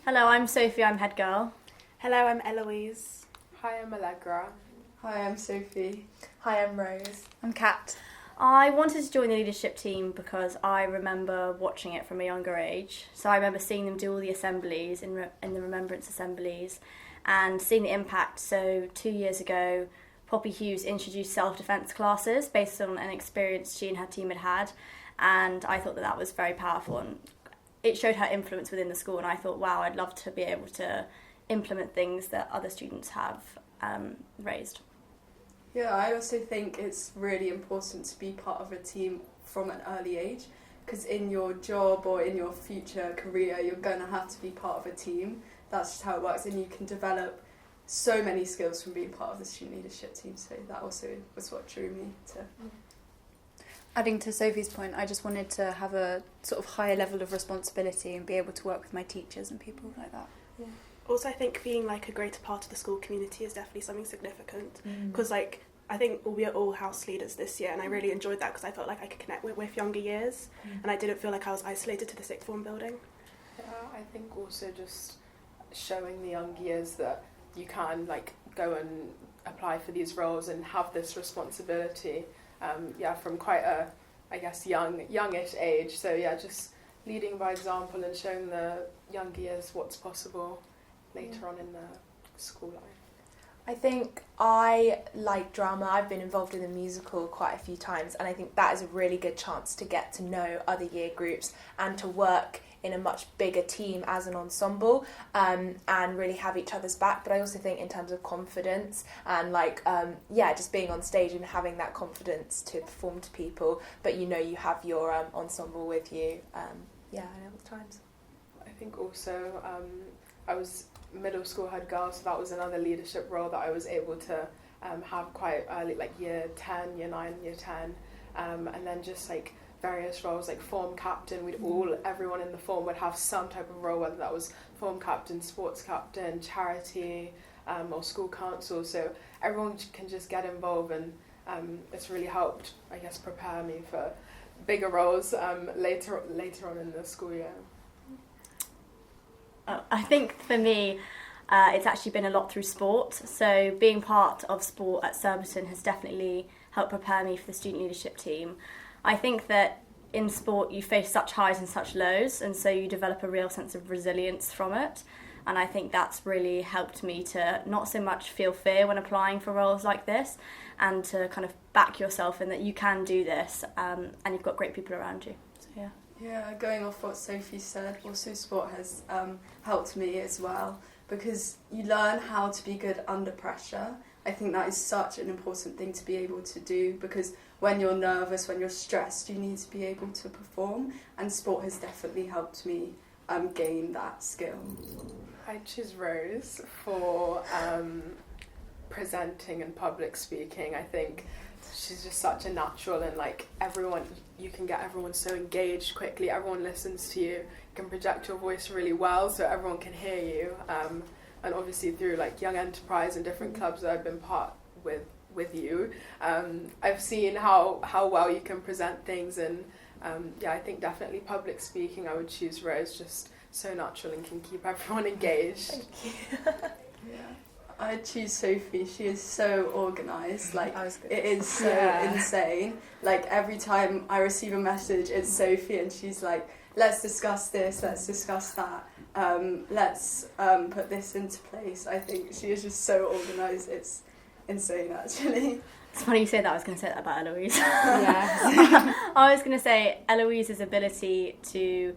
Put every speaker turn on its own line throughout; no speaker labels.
Hello, I'm Sophie, I'm head girl.
Hello, I'm Eloise.
Hi, I'm Allegra.
Hi, I'm Sophie.
Hi, I'm Rose.
I'm Kat.
I wanted to join the leadership team because I remember watching it from a younger age. So I remember seeing them do all the assemblies in the remembrance assemblies and seeing the impact. So 2 years ago, Poppy Hughes introduced self-defence classes based on an experience she and her team had had, and I thought that was very powerful, and it showed her influence within the school, and I thought, wow, I'd love to be able to implement things that other students have raised.
Yeah, I also think it's really important to be part of a team from an early age, because in your job or in your future career, you're going to have to be part of a team. That's just how it works, and you can develop so many skills from being part of the student leadership team, so that also was what drew me to.
Adding to Sophie's point, I just wanted to have a sort of higher level of responsibility and be able to work with my teachers and people like that.
Yeah. Also, I think being like a greater part of the school community is definitely something significant, because I think we are all house leaders this year, and I really enjoyed that because I felt like I could connect with younger years, and I didn't feel like I was isolated to the sixth form building.
Yeah, I think also just showing the young years that you can like go and apply for these roles and have this responsibility. From quite a, I guess, youngish age. So yeah, just leading by example and showing the young years what's possible later on in the school life.
I think I like drama. I've been involved in the musical quite a few times, and I think that is a really good chance to get to know other year groups and to work in a much bigger team as an ensemble, and really have each other's back. But I also think in terms of confidence and just being on stage and having that confidence to perform to people, but you have your ensemble with you at all times.
I think also I was middle school head girl, so that was another leadership role that I was able to have quite early, like year 10, year 9, year 10, and then just like various roles like form captain. Everyone in the form would have some type of role, whether that was form captain, sports captain, charity, or school council, so everyone can just get involved, and it's really helped, I guess, prepare me for bigger roles later on in the school year.
I think for me, it's actually been a lot through sport. So being part of sport at Surbiton has definitely helped prepare me for the student leadership team. I think that in sport you face such highs and such lows, and so you develop a real sense of resilience from it. And I think that's really helped me to not so much feel fear when applying for roles like this, and to kind of back yourself in that you can do this, and you've got great people around you. So yeah.
Yeah, going off what Sophie said, also sport has helped me as well, because you learn how to be good under pressure. I think that is such an important thing to be able to do, because when you're nervous, when you're stressed, you need to be able to perform, and sport has definitely helped me gain that skill.
I choose Rose for presenting and public speaking. I think she's just such a natural, and like you can get everyone so engaged quickly. Everyone listens to you. You can project your voice really well, so everyone can hear you. And obviously through like Young Enterprise and different clubs that I've been part with you, I've seen how well you can present things, and I think definitely public speaking. I would choose Rose, just so natural and can keep everyone engaged.
Thank you.
Yeah. I'd choose Sophie. She is so organised. Like, it is so insane. Like, every time I receive a message, it's Sophie, and she's like, let's discuss this, let's discuss that, let's put this into place. I think she is just so organised. It's insane, actually.
It's funny you say that. I was going to say that about Eloise.
Yeah.
I was going to say Eloise's ability to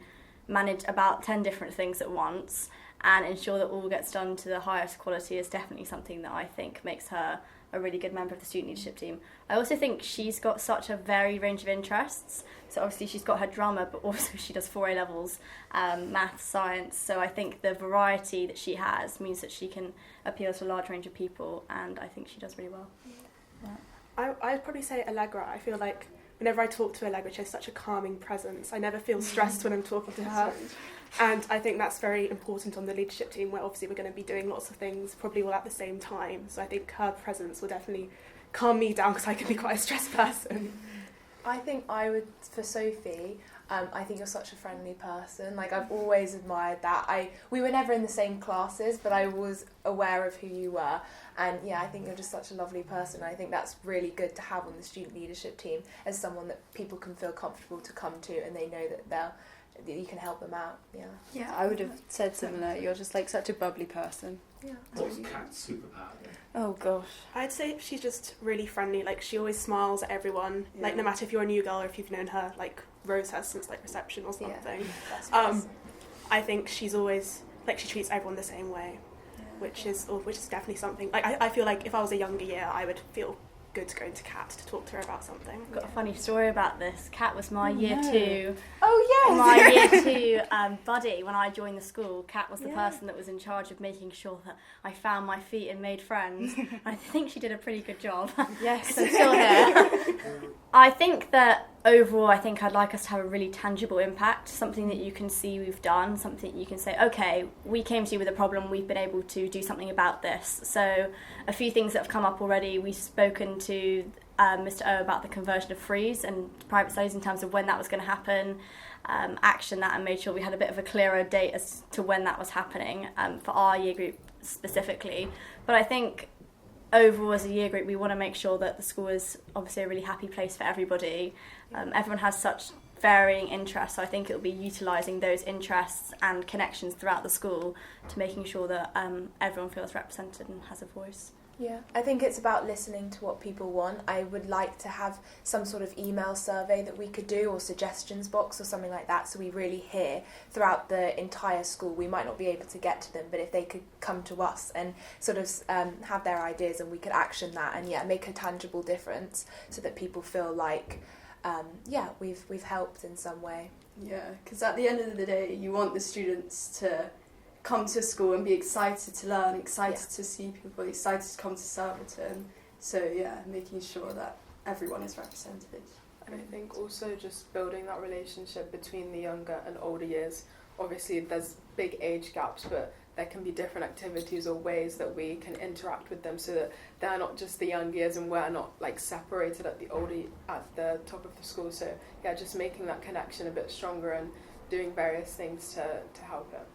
manage about 10 different things at once and ensure that all gets done to the highest quality is definitely something that I think makes her a really good member of the student leadership team. I also think she's got such a varied range of interests. So obviously she's got her drama, but also she does 4 A levels, maths, science. So I think the variety that she has means that she can appeal to a large range of people, and I think she does really well.
Yeah. I'd probably say Allegra. I feel like whenever I talk to Allegra, she has such a calming presence. I never feel stressed when I'm talking to her. And I think that's very important on the leadership team, where obviously we're going to be doing lots of things probably all at the same time. So I think her presence will definitely calm me down, because I can be quite a stressed person.
I think I would, for Sophie, I think you're such a friendly person. Like, I've always admired that. We were never in the same classes, but I was aware of who you were. And yeah, I think you're just such a lovely person. I think that's really good to have on the student leadership team as someone that people can feel comfortable to come to, and they know that you can help them out.
Yeah, I would have said similar. You're just like such a bubbly person.
Yeah.
What's Kat's superpower?
Oh gosh.
I'd say she's just really friendly. Like, she always smiles at everyone.
Yeah.
Like, no matter if you're a new girl or if you've known her, like Rose has since like reception or something.
That's nice.
I think she's always like, she treats everyone the same way, which is definitely something. Like, I feel like if I was a younger year, I would feel good to go into Kat to talk to her about something.
I've got a funny story about this. Kat was my year two.
Oh yes.
My year two buddy when I joined the school. Kat was the person that was in charge of making sure that I found my feet and made friends. I think she did a pretty good job.
Yes.
So still here. I think that overall, I'd like us to have a really tangible impact, something that you can see we've done, something you can say, okay, we came to you with a problem, we've been able to do something about this. So a few things that have come up already, we've spoken to Mr. O about the conversion of freeze and private studies in terms of when that was going to happen, action that, and made sure we had a bit of a clearer date as to when that was happening for our year group specifically. But I think overall as a year group we want to make sure that the school is obviously a really happy place for everybody. Everyone has such varying interests, so I think it'll be utilising those interests and connections throughout the school to making sure that everyone feels represented and has a voice.
Yeah, I think it's about listening to what people want. I would like to have some sort of email survey that we could do, or suggestions box or something like that, so we really hear throughout the entire school. We might not be able to get to them, but if they could come to us and sort of have their ideas, and we could action that and make a tangible difference so that people feel like we've helped in some way.
Yeah, because at the end of the day, you want the students to come to school and be excited to learn, excited to see people, excited to come to Surbiton. So yeah, making sure that everyone is represented.
And I think also just building that relationship between the younger and older years. Obviously there's big age gaps, but there can be different activities or ways that we can interact with them so that they're not just the young years and we're not like separated at the top of the school. So yeah, just making that connection a bit stronger and doing various things to help it.